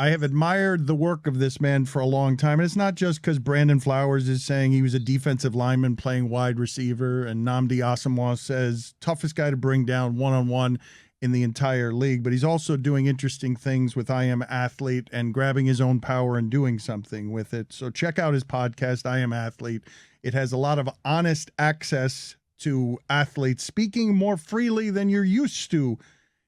I have admired the work of this man for a long time. And it's not just because Brandon Flowers is saying he was a defensive lineman playing wide receiver, and Nnamdi Asomugha says toughest guy to bring down one-on-one in the entire league. But he's also doing interesting things with I Am Athlete and grabbing his own power and doing something with it. So check out his podcast, I Am Athlete. It has a lot of honest access to athletes speaking more freely than you're used to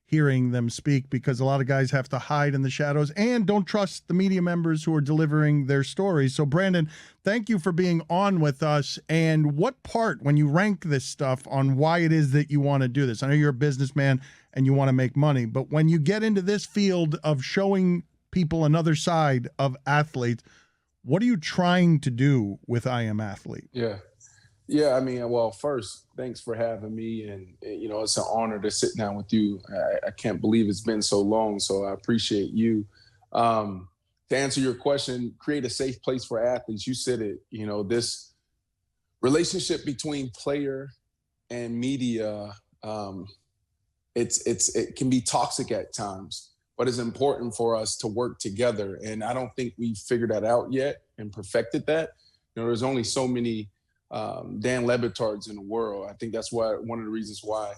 hearing them speak, because a lot of guys have to hide in the shadows and don't trust the media members who are delivering their stories. So, Brandon, thank you for being on with us. And what part, when you rank this stuff on why it is that you want to do this? I know you're a businessman and you want to make money, but when you get into this field of showing people another side of athletes, what are you trying to do with I Am Athlete? Yeah, I mean, well, first, thanks for having me. And, it's an honor to sit down with you. I can't believe it's been so long, so I appreciate you. To answer your question, create a safe place for athletes. You said it, this relationship between player and media, it can be toxic at times, but it's important for us to work together. And I don't think we've figured that out yet and perfected that. There's only so many Dan LeBatards in the world. I think that's why one of the reasons why,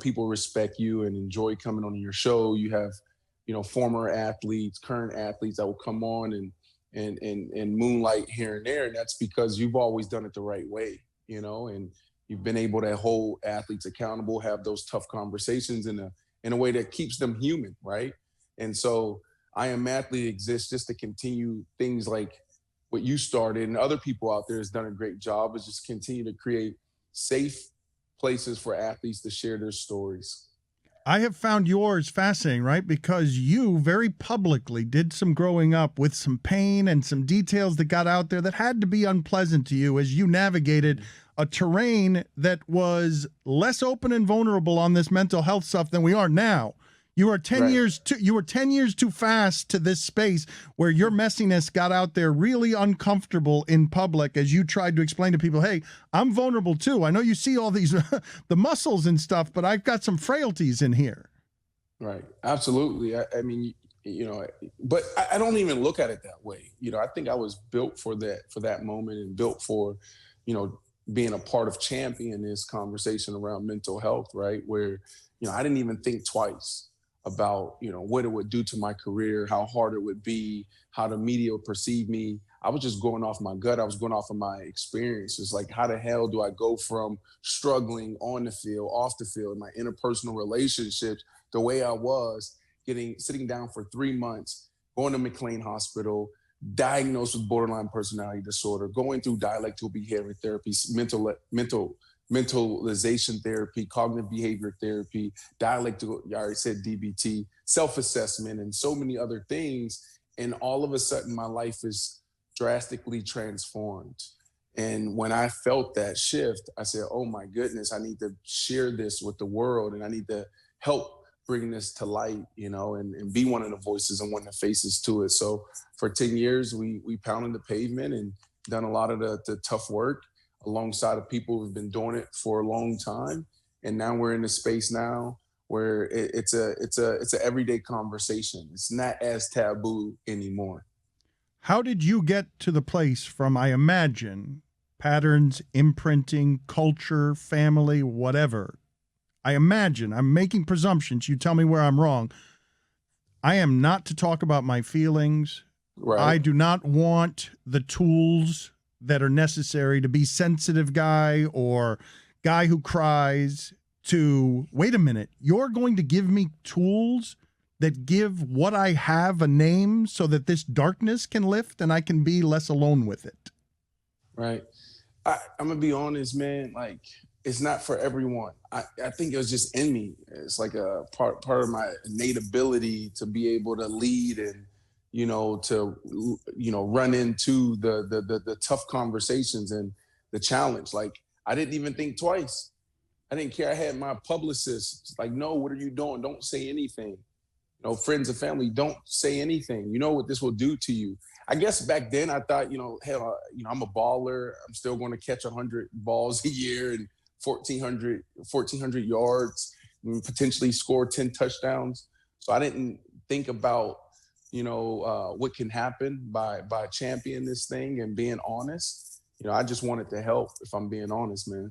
people respect you and enjoy coming on your show. You have, former athletes, current athletes that will come on and moonlight here and there. And that's because you've always done it the right way, and you've been able to hold athletes accountable, have those tough conversations in a way that keeps them human, right? And so I Am Athlete exists just to continue things like what you started, and other people out there has done a great job, is just continue to create safe places for athletes to share their stories. I have found yours fascinating, right? Because you very publicly did some growing up with some pain and some details that got out there that had to be unpleasant to you as you navigated a terrain that was less open and vulnerable on this mental health stuff than we are now. You were 10 years too fast to this space where your messiness got out there really uncomfortable in public as you tried to explain to people, hey, I'm vulnerable too. I know you see all these the muscles and stuff, but I've got some frailties in here. Right. Absolutely. I mean, but I don't even look at it that way. I think I was built for that moment and built for, being a part of championing this conversation around mental health, right? Where, I didn't even think twice about, what it would do to my career, how hard it would be, how the media would perceive me. I was just going off my gut. I was going off of my experiences. Like, how the hell do I go from struggling on the field, off the field, my interpersonal relationships, the way I was, sitting down for 3 months, going to McLean Hospital, diagnosed with borderline personality disorder, going through dialectical behavior therapy, mentalization therapy, cognitive behavior therapy, dialectical, I already said DBT, self-assessment, and so many other things. And all of a sudden, my life is drastically transformed. And when I felt that shift, I said, oh my goodness, I need to share this with the world, and I need to help bring this to light, and be one of the voices and one of the faces to it. So for 10 years, we pounded the pavement and done a lot of the tough work alongside of people who've been doing it for a long time. And now we're in a space now where it's a everyday conversation. It's not as taboo anymore. How did you get to the place from, I imagine, patterns, imprinting, culture, family, whatever? I imagine, I'm making presumptions. You tell me where I'm wrong. I am not to talk about my feelings. Right. I do not want the tools that are necessary to be sensitive guy or guy who cries to, wait a minute, you're going to give me tools that give what I have a name so that this darkness can lift and I can be less alone with it. Right. I'm going to be honest, man, like, it's not for everyone. I think it was just in me. It's like a part of my innate ability to be able to lead and, to run into the tough conversations and the challenge. Like, I didn't even think twice. I didn't care. I had my publicist like, no, what are you doing? Don't say anything. Friends and family, don't say anything. You know what this will do to you. I guess back then I thought, hell, I'm a baller. I'm still going to catch 100 balls a year and 1,400 yards, and potentially score 10 touchdowns. So I didn't think about, what can happen by championing this thing and being honest. I just wanted to help, if I'm being honest, man.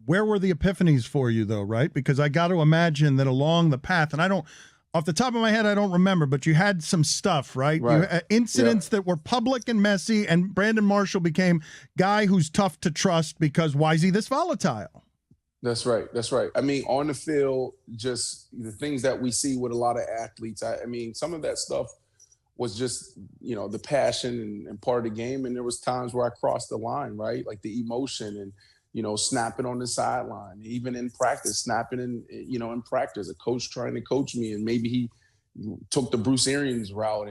Where were the epiphanies for you, though, right? Because I got to imagine that along the path, and I don't, off the top of my head, I don't remember, but you had some stuff, right? Right. You incidents that were public and messy, and Brandon Marshall became guy who's tough to trust because why is he this volatile? That's right. That's right. I mean, on the field, just the things that we see with a lot of athletes. I mean, some of that stuff was just, the passion and part of the game. And there was times where I crossed the line, right? Like the emotion and, snapping on the sideline, even in practice, snapping in practice, a coach trying to coach me. And maybe he took the Bruce Arians route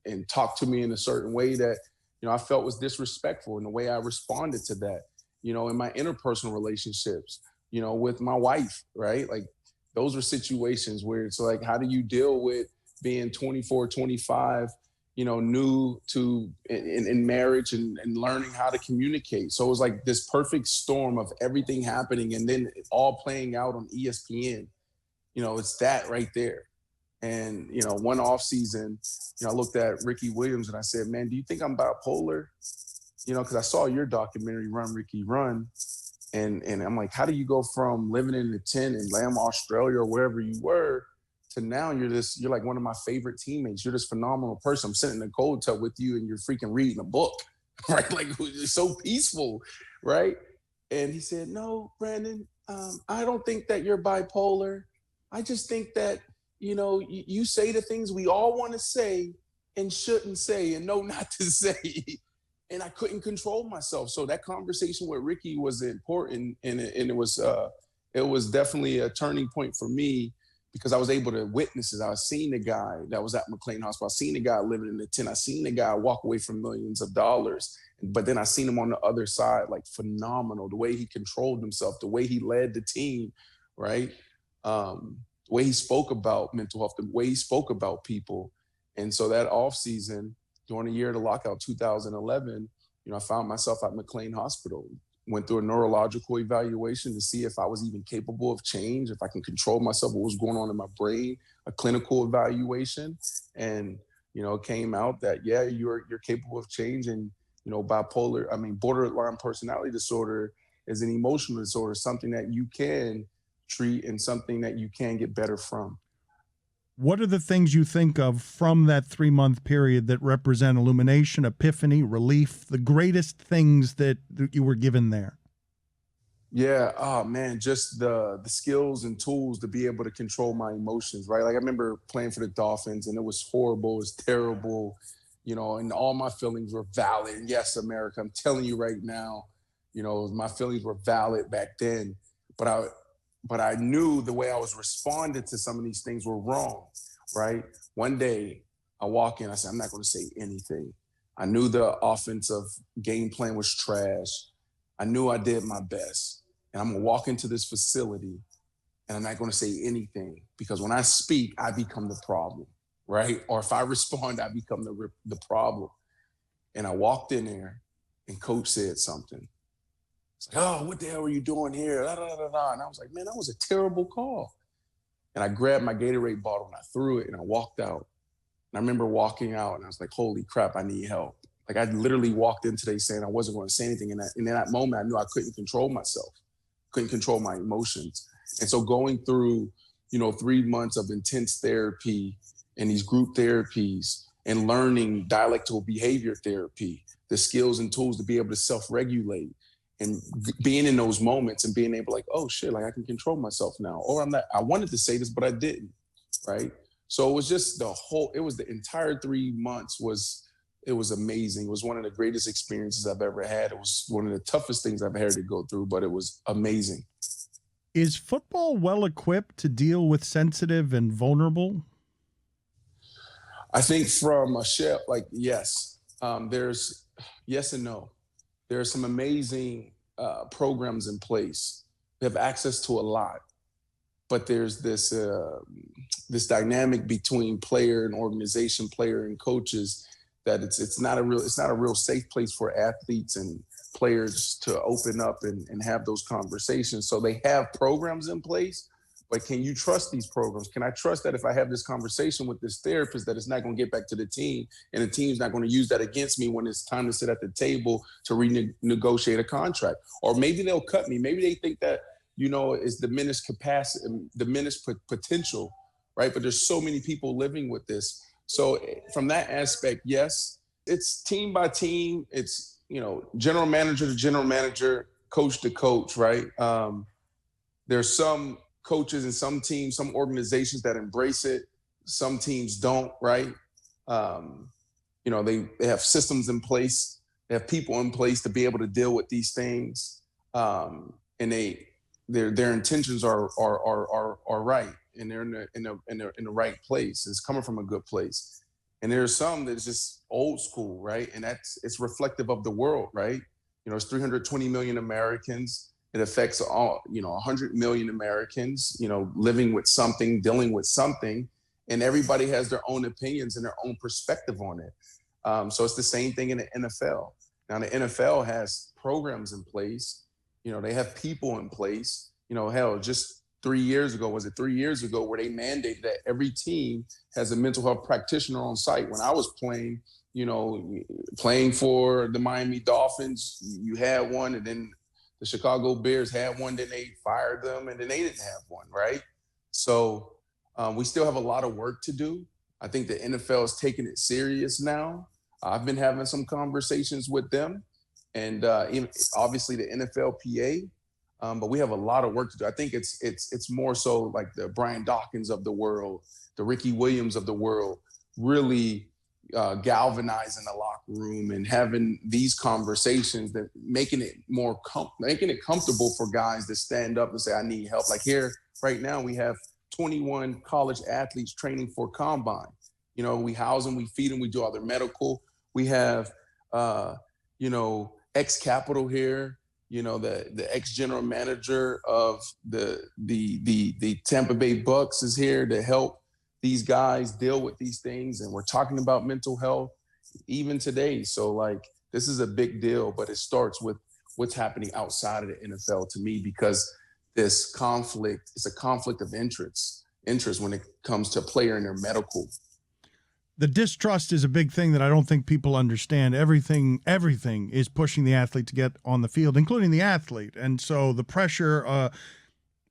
and talked to me in a certain way that, I felt was disrespectful, and the way I responded to that, in my interpersonal relationships, with my wife, right? Like those are situations where it's like, how do you deal with being 24, 25, new to in marriage and learning how to communicate. So it was like this perfect storm of everything happening and then all playing out on ESPN. It's that right there. And, one off season, I looked at Ricky Williams and I said, man, do you think I'm bipolar? Because I saw your documentary, Run, Ricky, Run. And I'm like, how do you go from living in the tent in Lamb, Australia, or wherever you were, to now you're like one of my favorite teammates. You're this phenomenal person. I'm sitting in a cold tub with you and you're freaking reading a book, right? Like it's so peaceful, right? And he said, no, Brandon, I don't think that you're bipolar. I just think that, you say the things we all want to say and shouldn't say and know not to say. And I couldn't control myself. So that conversation with Ricky was important. And it was definitely a turning point for me, because I was able to witness it. I was seeing the guy that was at McLean Hospital. I seen the guy living in the tent. I seen the guy walk away from millions of dollars. But then I seen him on the other side, like phenomenal. The way he controlled himself, the way he led the team, right? The way he spoke about mental health, the way he spoke about people. And so that offseason, during the year of the lockout, 2011, I found myself at McLean Hospital. Went through a neurological evaluation to see if I was even capable of change, if I can control myself, what was going on in my brain, a clinical evaluation. And, it came out that, yeah, you're capable of change. And, borderline personality disorder is an emotional disorder, something that you can treat and something that you can get better from. What are the things you think of from that 3-month period that represent illumination, epiphany, relief, the greatest things that you were given there? Yeah. Oh man, just the skills and tools to be able to control my emotions, right? Like I remember playing for the Dolphins and it was horrible, it was terrible, and all my feelings were valid. And yes, America, I'm telling you right now, my feelings were valid back then, but I knew the way I was responding to some of these things were wrong, right? One day I walk in, I said, I'm not going to say anything. I knew the offensive game plan was trash. I knew I did my best. And I'm going to walk into this facility and I'm not going to say anything, because when I speak, I become the problem, right? Or if I respond, I become the problem. And I walked in there and coach said something. It's like, oh, what the hell are you doing here? Da, da, da, da. And I was like, man, that was a terrible call. And I grabbed my Gatorade bottle and I threw it and I walked out. And I remember walking out and I was like, holy crap, I need help. Like I literally walked in today saying I wasn't going to say anything. And in that moment, I knew I couldn't control myself, couldn't control my emotions. And so going through, 3 months of intense therapy and these group therapies and learning dialectical behavior therapy, the skills and tools to be able to self-regulate, and being in those moments and being able like, oh shit, like I can control myself now. Or I wanted to say this, but I didn't, right? So it was just the entire 3 months it was amazing. It was one of the greatest experiences I've ever had. It was one of the toughest things I've had to go through, but it was amazing. Is football well equipped to deal with sensitive and vulnerable? I think from a shell, like, yes, there's yes and no. There are some amazing programs in place. We have access to a lot, but there's this dynamic between player and organization, player and coaches, that it's not a real safe place for athletes and players to open up and have those conversations. So they have programs in place, but can you trust these programs? Can I trust that if I have this conversation with this therapist that it's not going to get back to the team and the team's not going to use that against me when it's time to sit at the table to renegotiate a contract? Or maybe they'll cut me. Maybe they think that, it's diminished capacity, diminished potential, right? But there's so many people living with this. So from that aspect, yes, it's team by team. It's, general manager to general manager, coach to coach, right? There's some coaches and some teams, some organizations that embrace it. Some teams don't, right? They have systems in place. They have people in place to be able to deal with these things. And their intentions are right, and they're in the right place. It's coming from a good place. And there's some that's just old school, right? And it's reflective of the world, right? It's 320 million Americans. It affects all, 100 million Americans, living with something, dealing with something, and everybody has their own opinions and their own perspective on it. So it's the same thing in the NFL. Now the NFL has programs in place. They have people in place. Hell, just 3 years ago, where they mandated that every team has a mental health practitioner on site. When I was playing, playing for the Miami Dolphins, you had one, and then the Chicago Bears had one, then they fired them, and then they didn't have one, right? So we still have a lot of work to do. I think the NFL is taking it serious now. I've been having some conversations with them, and obviously the NFLPA, but we have a lot of work to do. I think it's more so like the Brian Dawkins of the world, the Ricky Williams of the world, really galvanizing the locker room and having these conversations, that making it comfortable for guys to stand up and say, I need help. Like here right now, we have 21 college athletes training for combine. We house them, we feed them, we do all their medical. We have, ex-Capital here, the ex-general manager of the Tampa Bay Bucks is here to help these guys deal with these things. And we're talking about mental health even today. So this is a big deal, but it starts with what's happening outside of the NFL to me, because this conflict is a conflict of interest when it comes to player and their medical. The distrust is a big thing that I don't think people understand. Everything is pushing the athlete to get on the field, including the athlete. And so the pressure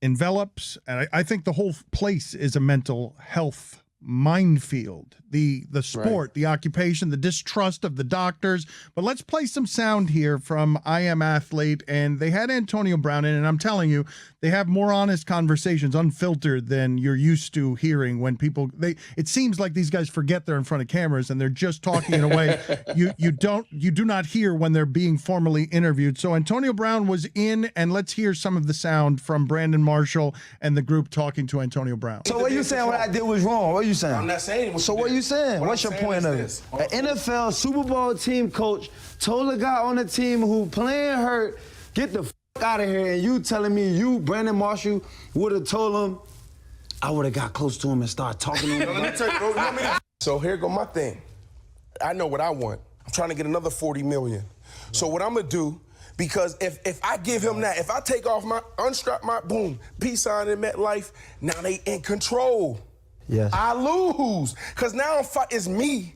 envelops, and I think the whole place is a mental health minefield. The sport, right, the occupation, the distrust of the doctors. But let's play some sound here from I Am Athlete, and they had Antonio Brown in, and I'm telling you, they have more honest conversations, unfiltered, than you're used to hearing when people, it seems like these guys forget they're in front of cameras and they're just talking in a way you do not hear when they're being formally interviewed. So Antonio Brown was in, and let's hear some of the sound from Brandon Marshall and the group talking to Antonio Brown. So what you saying what I did was wrong? What are you saying? I'm not saying. So what you saying? What's your point of it? An NFL Super Bowl team coach told a guy on the team who playing hurt, get the out of here, and you telling me you, Brandon Marshall, would have told him, I would have got close to him and started talking to him. Let me tell you, bro, so here go my thing. I know what I want. I'm trying to get another 40 million. So what I'm gonna do, because if I give him that, if I take off unstrap my boom, peace sign in MetLife, now they in control. Yes. I lose, because now it's me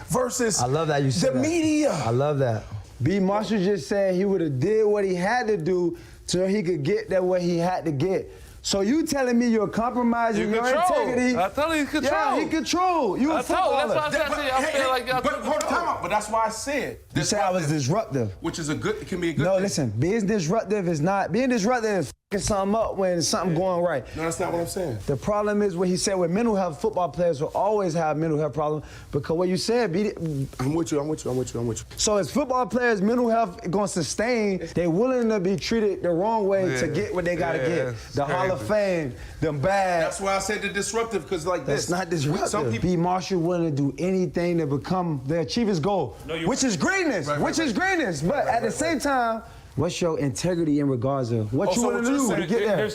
versus I love that you said the media. I love that. B. Marshall just said he would have did what he had to do so he could get that what he had to get. So you telling me you're compromising your integrity? I told you he control. Yeah, he control. You a footballer. That's why I feel like y'all. But hold on, but that's why I said you said I was disruptive, which is it can be a good No, thing. listen, being disruptive is fucking something up when something going right. No, that's not what I'm saying. The problem is what he said with mental health. Football players will always have mental health problems because what you said, I'm with you. So as football players, mental health going to sustain, they willing to be treated the wrong way to get what they got to get. The Hall of Fame, them bad. That's why I said the disruptive, because that's not disruptive. Some people, B. Marshall willing to do anything to achieve his goal, which is greatness, greatness. But at the same time, what's your integrity in regards of what you want to do to get there?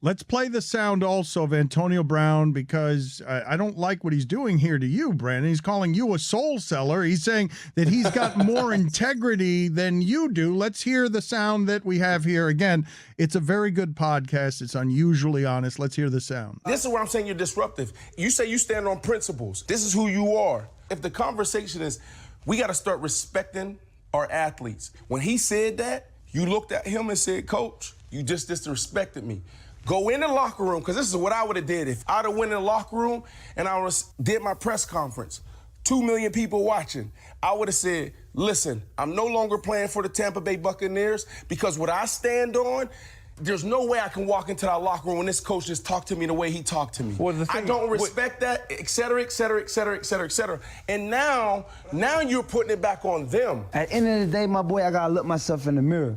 Let's play the sound also of Antonio Brown, because I don't like what he's doing here to you, Brandon. He's calling you a soul seller. He's saying that he's got more integrity than you do. Let's hear the sound that we have here. Again, it's a very good podcast. It's unusually honest. Let's hear the sound. This is where I'm saying you're disruptive. You say you stand on principles. This is who you are. If the conversation is, we got to start respecting our athletes. When he said that, you looked at him and said, Coach, you just disrespected me. Go in the locker room, because this is what I would have did. If I'd have went in the locker room and did my press conference, 2 million people watching, I would have said, listen, I'm no longer playing for the Tampa Bay Buccaneers, because what I stand on, there's no way I can walk into that locker room when this coach just talked to me the way he talked to me. Well, I don't respect that, et cetera, et cetera, et cetera, et cetera, et cetera. And now you're putting it back on them. At the end of the day, my boy, I gotta look myself in the mirror.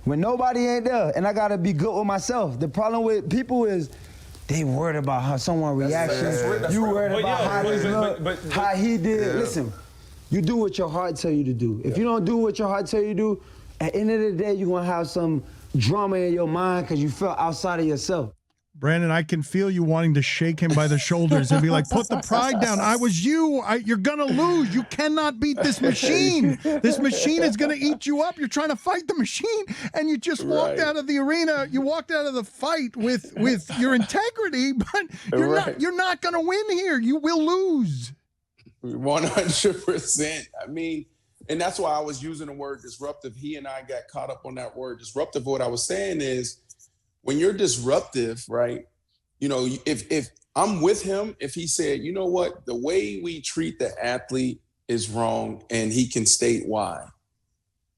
When nobody ain't there, and I gotta be good with myself. The problem with people is they worried about how someone reacts. You worried about how this look, how he did. Listen, you do what your heart tell you to do. If you don't do what your heart tell you to do, at the end of the day, you're gonna have some drama in your mind because you felt outside of yourself. Brandon, I can feel you wanting to shake him by the shoulders and be like, put the pride down. I was you. You're going to lose. You cannot beat this machine. This machine is going to eat you up. You're trying to fight the machine, and you just walked out of the arena. You walked out of the fight with your integrity, but you're not going to win here. You will lose. 100%. I mean, and that's why I was using the word disruptive. He and I got caught up on that word disruptive. What I was saying is, when you're disruptive, right, you know, if I'm with him, if he said, you know what, the way we treat the athlete is wrong, and he can state why,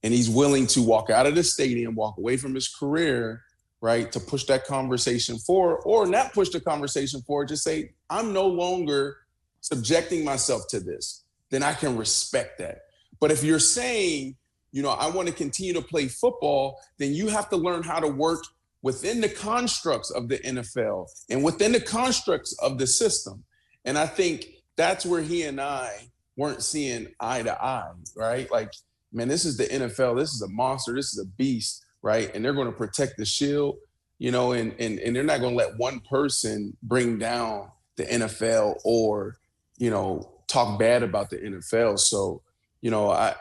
and he's willing to walk out of the stadium, walk away from his career, right, to push that conversation forward, or not push the conversation forward, just say, I'm no longer subjecting myself to this, then I can respect that. But if you're saying, you know, I want to continue to play football, then you have to learn how to work within the constructs of the NFL and within the constructs of the system. And I think that's where he and I weren't seeing eye to eye, right? Like, man, this is the NFL. This is a monster. This is a beast, right? And they're going to protect the shield, you know, and they're not going to let one person bring down the NFL or, you know, talk bad about the NFL. So, you know, I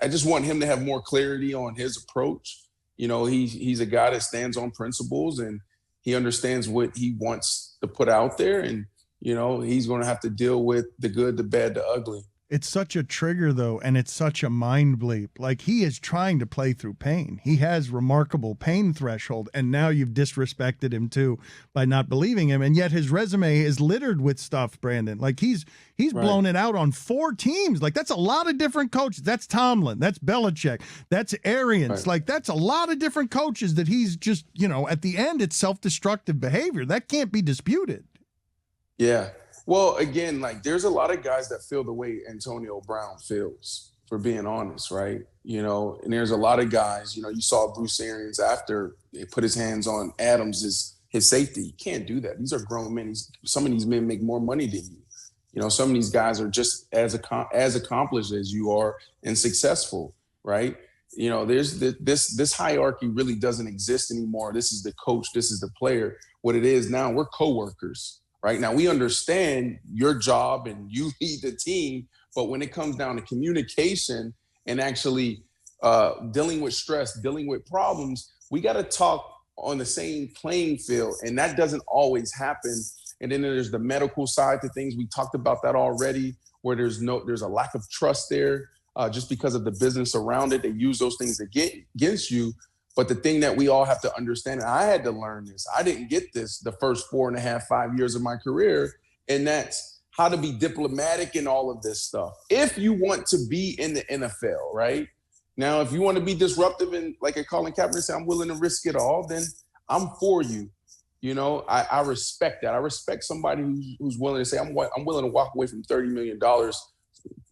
just want him to have more clarity on his approach. You know, he's a guy that stands on principles, and he understands what he wants to put out there. And, you know, he's going to have to deal with the good, the bad, the ugly. It's such a trigger, though, and it's such a mind bleep. Like, he is trying to play through pain. He has remarkable pain threshold, and now you've disrespected him, too, by not believing him. And yet his resume is littered with stuff, Brandon. Like, he's blown it out on 4 teams. Like, that's a lot of different coaches. That's Tomlin. That's Belichick. That's Arians. Right. Like, that's a lot of different coaches that he's just, you know, at the end, it's self-destructive behavior. That can't be disputed. Yeah. Well, again, like, there's a lot of guys that feel the way Antonio Brown feels, for being honest, right? You know, and there's a lot of guys, you know, you saw Bruce Arians after he put his hands on Adams' his safety. You can't do that. These are grown men. Some of these men make more money than you. You know, some of these guys are just as accomplished as you are and successful, right? You know, there's this hierarchy really doesn't exist anymore. This is the coach. This is the player. What it is now, we're coworkers. Right now, we understand your job and you lead the team, but when it comes down to communication and actually dealing with stress, dealing with problems, we got to talk on the same playing field, and that doesn't always happen. And then there's the medical side to things. We talked about that already, where there's a lack of trust there just because of the business around it. They use those things against you. But the thing that we all have to understand, and I had to learn this, I didn't get this the first 4.5, 5 years of my career, and that's how to be diplomatic in all of this stuff. If you want to be in the NFL, right? Now, if you want to be disruptive and like a Colin Kaepernick said, I'm willing to risk it all, then I'm for you. You know, I respect that. I respect somebody who's willing to say, I'm willing to walk away from $30 million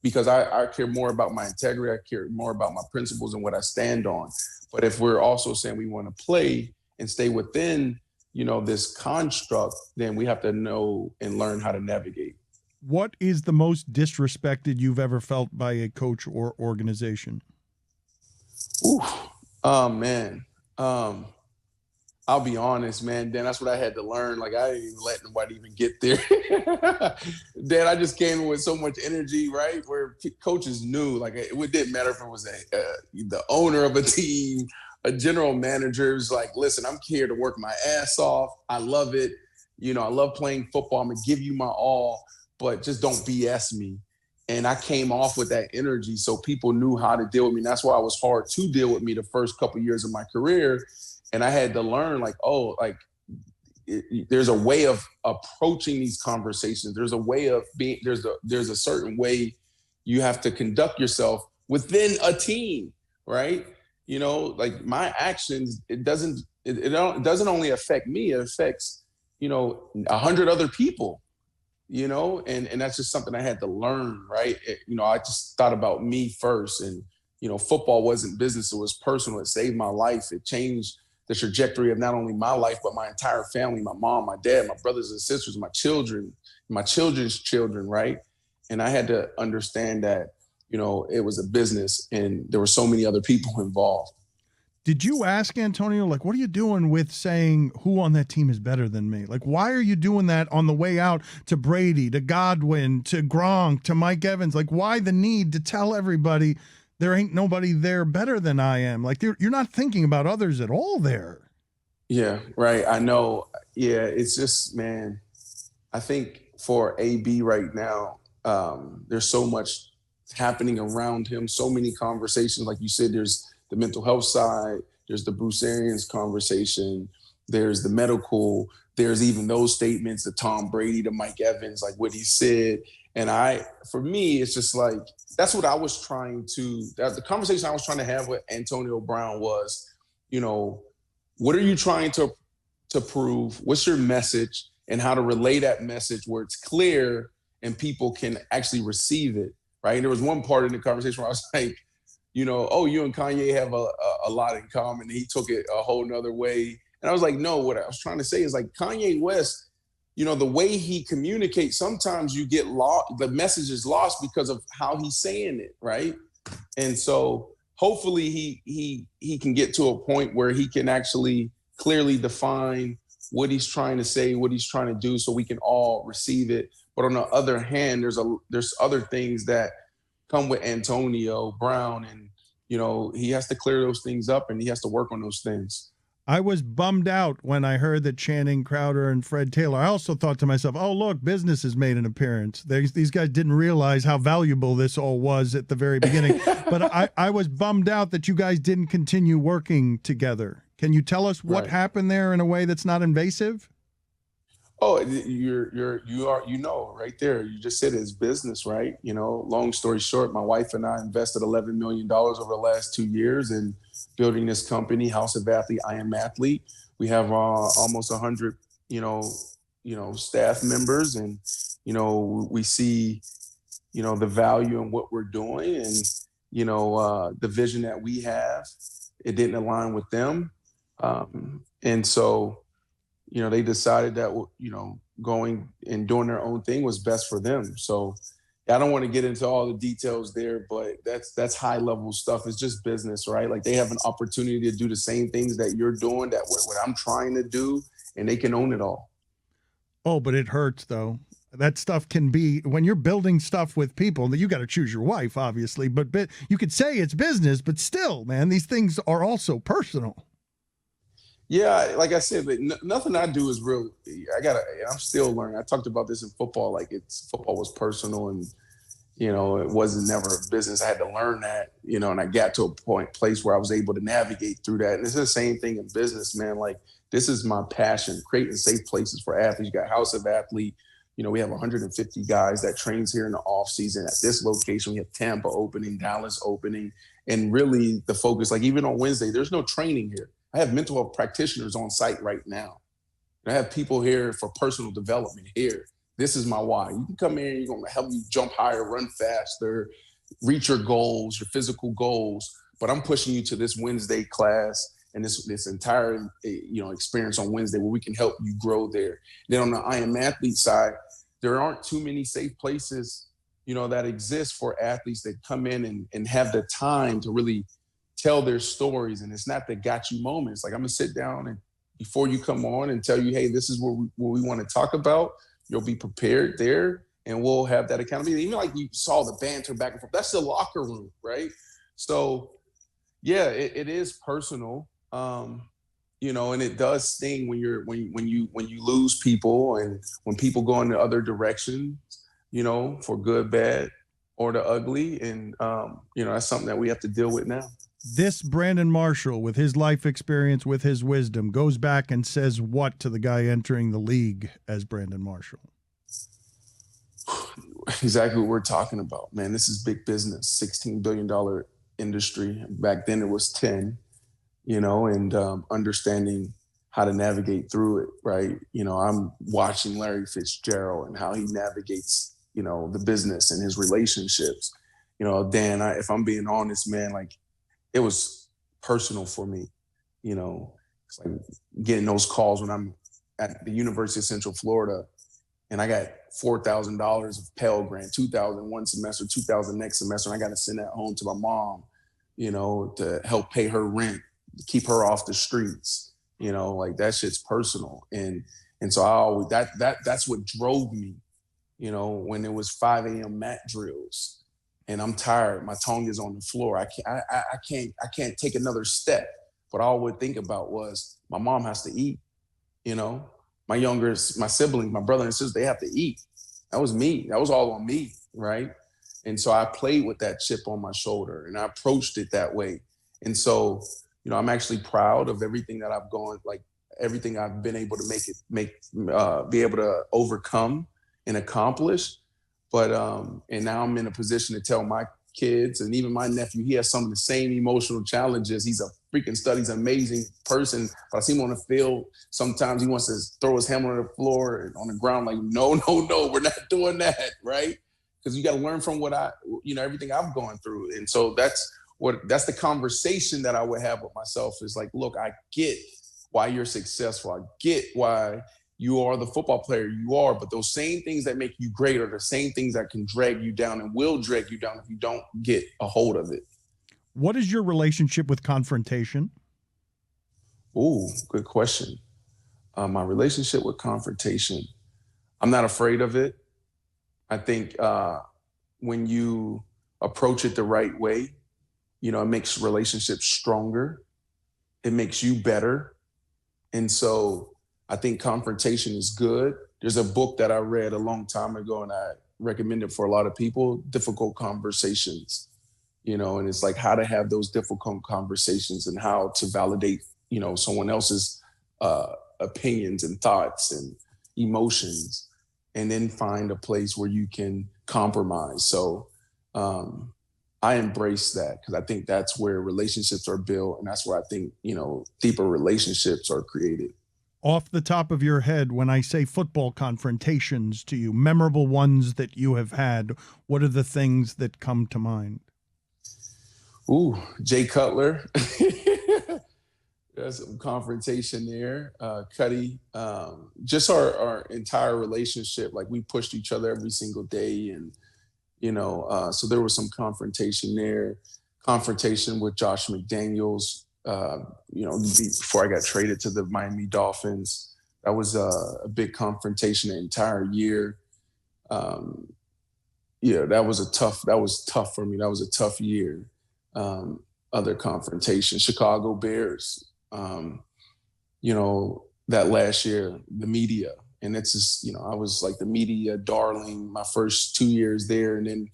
because I care more about my integrity. I care more about my principles and what I stand on. But if we're also saying we want to play and stay within, you know, this construct, then we have to know and learn how to navigate. What is the most disrespected you've ever felt by a coach or organization? Ooh, oh man. I'll be honest, man. Dan, that's what I had to learn. Like, I didn't even let nobody even get there. Dan, I just came in with so much energy, right? Where coaches knew, like, it didn't matter if it was the owner of a team, a general manager. It was like, listen, I'm here to work my ass off. I love it. You know, I love playing football. I'm going to give you my all, but just don't BS me. And I came off with that energy, so people knew how to deal with me. And that's why it was hard to deal with me the first couple of years of my career. And I had to learn, like, there's a way of approaching these conversations. There's a way of being, there's a certain way you have to conduct yourself within a team, right? You know, like my actions, it doesn't only affect me, it affects, 100 other people, and that's just something I had to learn, right? I just thought about me first, and, football wasn't business, it was personal. It saved my life. It changed the trajectory of not only my life, but my entire family, my mom, my dad, my brothers and sisters, my children, my children's children, right? And I had to understand that, it was a business and there were so many other people involved. Did you ask Antonio, like, what are you doing with saying who on that team is better than me? Like, why are you doing that on the way out to Brady, to Godwin, to Gronk, to Mike Evans? Like, why the need to tell everybody there ain't nobody there better than I am? Like, you're not thinking about others at all there. Yeah, right. I know. Yeah, it's just, man, I think for AB right now, there's so much happening around him, so many conversations. Like you said, there's the mental health side, there's the Bruce Arians conversation, there's the medical, there's even those statements, the Tom Brady, to Mike Evans, like what he said. And for me, it's just like, that's what I was trying to, the conversation I was trying to have with Antonio Brown was, what are you trying to prove? What's your message, and how to relay that message where it's clear and people can actually receive it, right? And there was one part in the conversation where I was like, oh, you and Kanye have a lot in common. And he took it a whole nother way. And I was like, no, what I was trying to say is, like, Kanye West, the way he communicates, sometimes you get lost, the message is lost because of how he's saying it, right? And so hopefully he can get to a point where he can actually clearly define what he's trying to say, what he's trying to do, so we can all receive it. But on the other hand, there's other things that come with Antonio Brown, and he has to clear those things up, and he has to work on those things. I was bummed out when I heard that Channing Crowder and Fred Taylor. I also thought to myself, oh, look, business has made an appearance. These guys didn't realize how valuable this all was at the very beginning. But I was bummed out that you guys didn't continue working together. Can you tell us what happened there in a way that's not invasive? Oh, you are right there. You just said it's business, right? Long story short, my wife and I invested $11 million over the last 2 years in building this company, House of Athlete, I Am Athlete. We have almost 100, staff members, and, we see, the value in what we're doing, and, the vision that we have, it didn't align with them. And so, they decided that, going and doing their own thing was best for them. So I don't want to get into all the details there, but that's high level stuff. It's just business, right? Like, they have an opportunity to do the same things that you're doing, that what I'm trying to do, and they can own it all. Oh, but it hurts, though. That stuff can be, when you're building stuff with people, you got to choose your wife, obviously, but you could say it's business, but still, man, these things are also personal. Yeah, like I said, but nothing I do is real. I'm still learning. I talked about this in football. Like, football was personal, and it wasn't never a business. I had to learn that, and I got to a place where I was able to navigate through that. And it's the same thing in business, man. Like, this is my passion: creating safe places for athletes. You got House of Athlete. We have 150 guys that trains here in the off season at this location. We have Tampa opening, Dallas opening, and really the focus. Like, even on Wednesday, there's no training here. I have mental health practitioners on site right now. I have people here for personal development here. This is my why. You can come in, you're going to help you jump higher, run faster, reach your goals, your physical goals. But I'm pushing you to this Wednesday class and this entire experience on Wednesday where we can help you grow there. Then on the I Am Athlete side, there aren't too many safe places, that exist for athletes that come in and have the time to really tell their stories. And it's not the got you moments. Like, I'm gonna sit down and before you come on and tell you, hey, this is what we want to talk about. You'll be prepared there, and we'll have that accountability. Even like you saw the banter back and forth. That's the locker room, right? So, yeah, it is personal, you know, and it does sting when you lose people and when people go in the other direction, you know, for good, bad, or the ugly, and you know, that's something that we have to deal with now. This Brandon Marshall, with his life experience, with his wisdom, goes back and says what to the guy entering the league as Brandon Marshall? Exactly what we're talking about, man. This is big business, $16 billion industry. Back then it was 10, you know, and understanding how to navigate through it, right? You know, I'm watching Larry Fitzgerald and how he navigates, you know, the business and his relationships. You know, Dan, if I'm being honest, man, like, it was personal for me, you know. It's like getting those calls when I'm at the University of Central Florida and I got $4,000 of Pell Grant, $2,000 one semester, $2,000 next semester, and I got to send that home to my mom, you know, to help pay her rent, to keep her off the streets, you know, like that shit's personal. And so I always, that's what drove me, you know, when it was 5 a.m. mat drills. And I'm tired. My tongue is on the floor. I can't take another step. What I would think about was my mom has to eat. You know, my siblings, my brother and sister, they have to eat. That was me. That was all on me, right? And so I played with that chip on my shoulder, and I approached it that way. And so, you know, I'm actually proud of everything that I've gone, like everything I've been able to be able to overcome and accomplish. But, and now I'm in a position to tell my kids and even my nephew, he has some of the same emotional challenges. He's a freaking stud. He's an amazing person. But I see him on the field. Sometimes he wants to throw his hammer on the floor and on the ground. Like, no, we're not doing that, right? Because you got to learn from everything I've gone through. And so that's the conversation that I would have with myself is like, look, I get why you're successful. I get why you are the football player you are, but those same things that make you great are the same things that can drag you down and will drag you down if you don't get a hold of it. What is your relationship with confrontation? Ooh, good question. My relationship with confrontation, I'm not afraid of it. I think when you approach it the right way, you know, it makes relationships stronger. It makes you better. And so I think confrontation is good. There's a book that I read a long time ago and I recommend it for a lot of people, Difficult Conversations, you know, and it's like how to have those difficult conversations and how to validate, you know, someone else's opinions and thoughts and emotions, and then find a place where you can compromise. So I embrace that because I think that's where relationships are built. And that's where I think, you know, deeper relationships are created. Off the top of your head, when I say football confrontations to you, memorable ones that you have had, what are the things that come to mind? Ooh, Jay Cutler. There's some confrontation there. Cuddy, just our entire relationship, like we pushed each other every single day. And, you know, so there was some confrontation there. Confrontation with Josh McDaniels. You know, before I got traded to the Miami Dolphins, that was a big confrontation the entire year. Yeah, that was tough for me. That was a tough year. Other confrontation, Chicago Bears, you know, that last year, the media. And it's just, you know, I was like the media darling my first 2 years there. And then,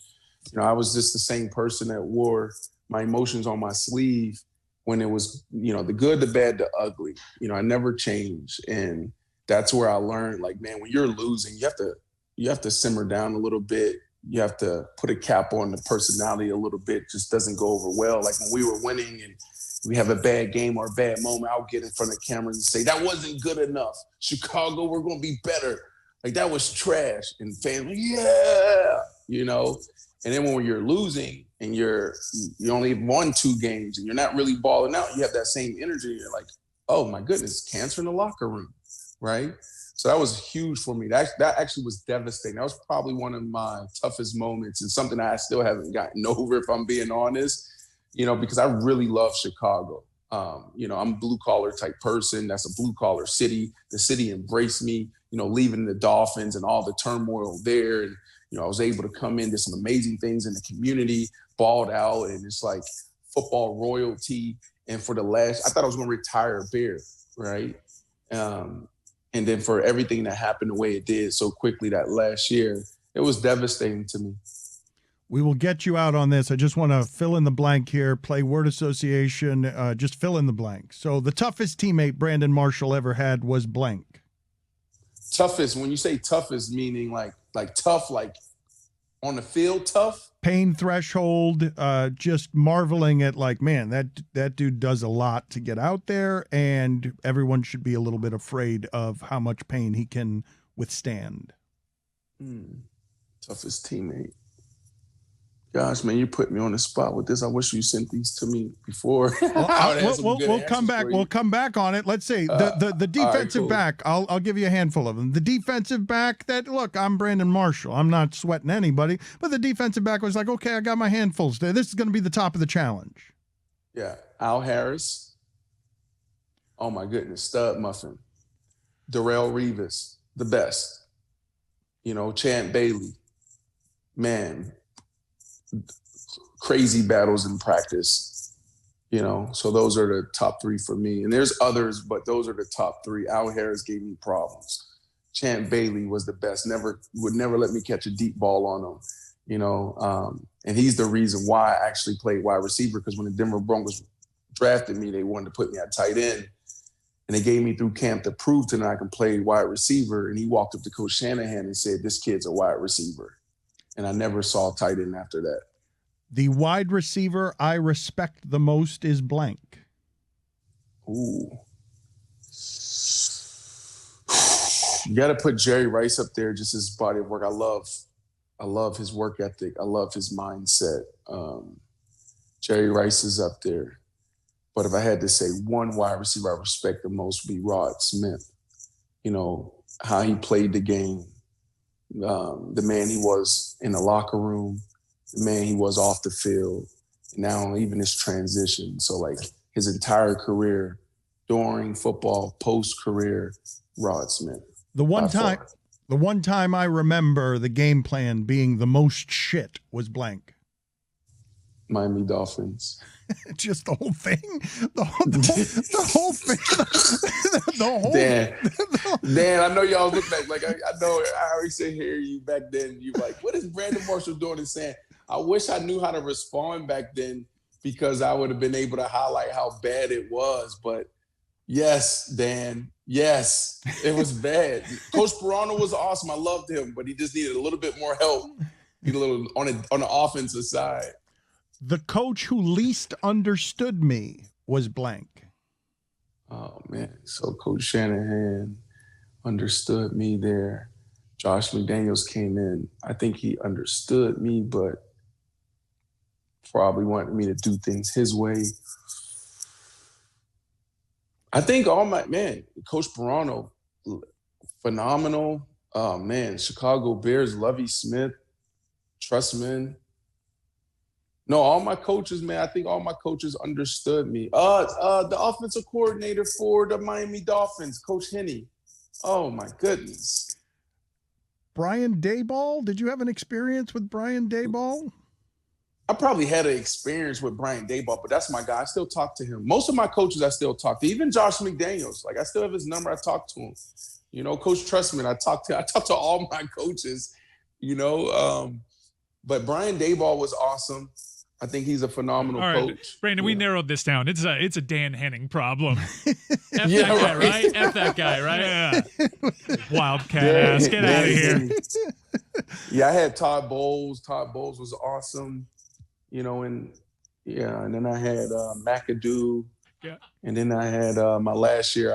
you know, I was just the same person that wore my emotions on my sleeve when it was, you know, the good, the bad, the ugly. You know, I never changed. And that's where I learned, like, man, when you're losing, you have to simmer down a little bit. You have to put a cap on the personality a little bit. It just doesn't go over well. Like when we were winning and we have a bad game or a bad moment, I'll get in front of cameras and say, that wasn't good enough. Chicago, we're going to be better. Like that was trash. And fans, yeah, you know. And then when you're losing and you only won 2 games and you're not really balling out, you have that same energy. You're like, oh my goodness, cancer in the locker room, right? So that was huge for me. That actually was devastating. That was probably one of my toughest moments and something I still haven't gotten over, if I'm being honest, you know, because I really love Chicago. I'm a blue collar type person. That's a blue collar city. The city embraced me, leaving the Dolphins and all the turmoil there. And, I was able to come in, did some amazing things in the community, balled out, and it's like football royalty. And for I thought I was going to retire a Bear, right? And then for everything that happened the way it did so quickly that last year, it was devastating to me. We will get you out on this. I just want to fill in the blank here, play word association, just fill in the blank. So the toughest teammate Brandon Marshall ever had was blank. Toughest, when you say toughest, meaning like tough, like on the field tough? Pain threshold, just marveling at like, man, that dude does a lot to get out there, and everyone should be a little bit afraid of how much pain he can withstand. Toughest teammate. Gosh, man, you put me on the spot with this. I wish you sent these to me before. We'll come back. We'll come back on it. Let's see the defensive back. I'll give you a handful of them. The defensive back that, look, I'm Brandon Marshall. I'm not sweating anybody, but the defensive back was like, okay, I got my handfuls there. This is going to be the top of the challenge. Yeah, Al Harris. Oh my goodness, stud muffin. Darrelle Revis, the best. Champ Bailey. Man. Crazy battles in practice, so those are the top three for me. And there's others, but those are the top three. Al Harris gave me problems. Champ Bailey was the best. Would never let me catch a deep ball on him, and he's the reason why I actually played wide receiver, because when the Denver Broncos drafted me, they wanted to put me at tight end, and they gave me through camp to prove to them I can play wide receiver. And he walked up to Coach Shanahan and said, "This kid's a wide receiver." And I never saw tight end after that. The wide receiver I respect the most is blank. Ooh. You got to put Jerry Rice up there, just his body of work. I love his work ethic. I love his mindset. Jerry Rice is up there. But if I had to say one wide receiver I respect the most would be Rod Smith. How he played the game. The man he was in the locker room, the man he was off the field, now even his transition. So like his entire career, during football, post-career, Rod Smith. The one time I remember the game plan being the most shit was blank. Miami Dolphins. Just the whole thing? The whole thing? Dan, I know y'all look like I know I already said hear you back then. You like, what is Brandon Marshall doing and saying? I wish I knew how to respond back then, because I would have been able to highlight how bad it was. But yes, Dan, yes, it was bad. Coach Sperano was awesome. I loved him, but he just needed a little bit more help. He a little on the offensive side. The coach who least understood me was blank. Oh, man. So Coach Shanahan understood me there. Josh McDaniels came in. I think he understood me, but probably wanted me to do things his way. I think Coach Sperano, phenomenal. Chicago Bears, Lovie Smith, Trustman. No, all my coaches, man, I think all my coaches understood me. The offensive coordinator for the Miami Dolphins, Coach Henney. Oh, my goodness. Brian Daboll? Did you have an experience with Brian Daboll? I probably had an experience with Brian Daboll, but that's my guy. I still talk to him. Most of my coaches I still talk to, even Josh McDaniels. Like, I still have his number. I talk to him. Coach Trustman, I talk to all my coaches, but Brian Daboll was awesome. I think he's a phenomenal coach. Brandon, we narrowed this down. It's a Dan Henning problem. That guy, right? F that guy, right? Yeah. Wildcat ass. Get out of here. Yeah, I had Todd Bowles. Todd Bowles was awesome. And then I had McAdoo. Yeah. And then I had my last year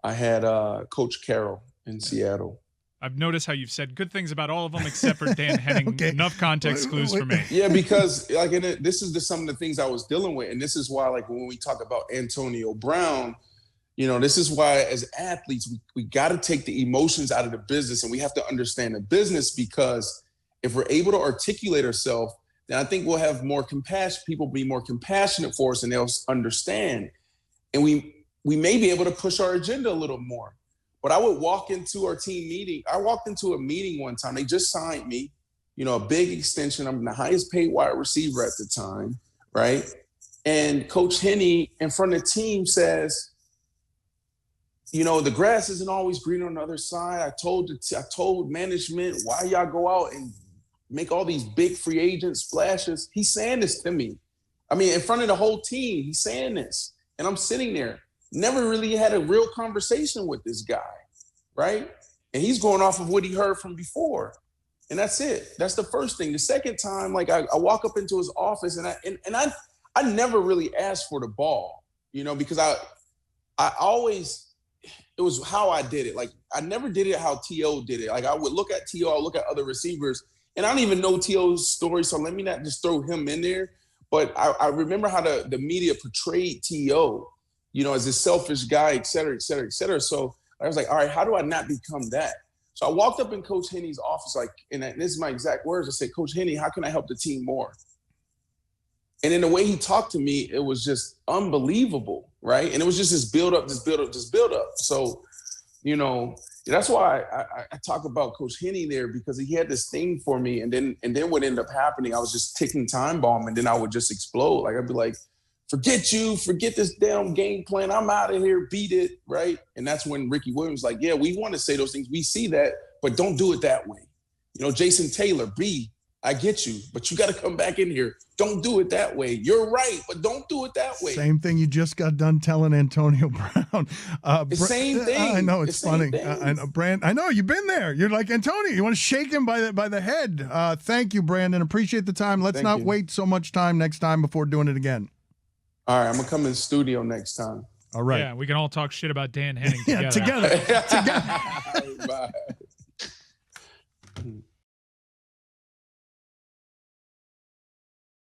I had Coach Carroll in Seattle. I've noticed how you've said good things about all of them except for Dan Henning. Okay. Enough context clues for me. Yeah, because this is some of the things I was dealing with, and this is why, like, when we talk about Antonio Brown, this is why as athletes we got to take the emotions out of the business, and we have to understand the business, because if we're able to articulate ourselves, then I think we'll have more compassion. People will be more compassionate for us, and they'll understand. And we may be able to push our agenda a little more. But I would walk into our team meeting. I walked into a meeting one time. They just signed me, a big extension. I'm the highest paid wide receiver at the time, right? And Coach Henne in front of the team says, the grass isn't always green on the other side. I told management, why y'all go out and make all these big free agent splashes? He's saying this to me. I mean, in front of the whole team, he's saying this. And I'm sitting there, never really had a real conversation with this guy, right? And he's going off of what he heard from before. And that's it. That's the first thing. The second time, I walk up into his office and I never really asked for the ball, because I always, it was how I did it. I never did it how T.O. did it. I would look at T.O., I would look at other receivers, and I don't even know T.O.'s story, so let me not just throw him in there. But I remember how the media portrayed T.O., as a selfish guy, et cetera, et cetera, et cetera. So I was like, all right, how do I not become that? So I walked up in Coach Henne's office, and this is my exact words. I said, Coach Henne, how can I help the team more? And in the way he talked to me, it was just unbelievable, right? And it was just this build up. So, that's why I talk about Coach Henne there, because he had this thing for me. And then what ended up happening, I was just ticking time bomb, and then I would just explode. I'd be like, forget this damn game plan. I'm out of here. Beat it, right? And that's when Ricky Williams was like, yeah, we want to say those things. We see that, but don't do it that way. Jason Taylor, I get you, but you got to come back in here. Don't do it that way. You're right, but don't do it that way. Same thing you just got done telling Antonio Brown. The same thing. I know, it's funny. I know, I know, you've been there. You're like, Antonio, you want to shake him by the head. Thank you, Brandon. Appreciate the time. Let's not wait so much time next time before doing it again. All right, I'm going to come in the studio next time. All right. Yeah, we can all talk shit about Dan Henning together. Yeah, together. Bye.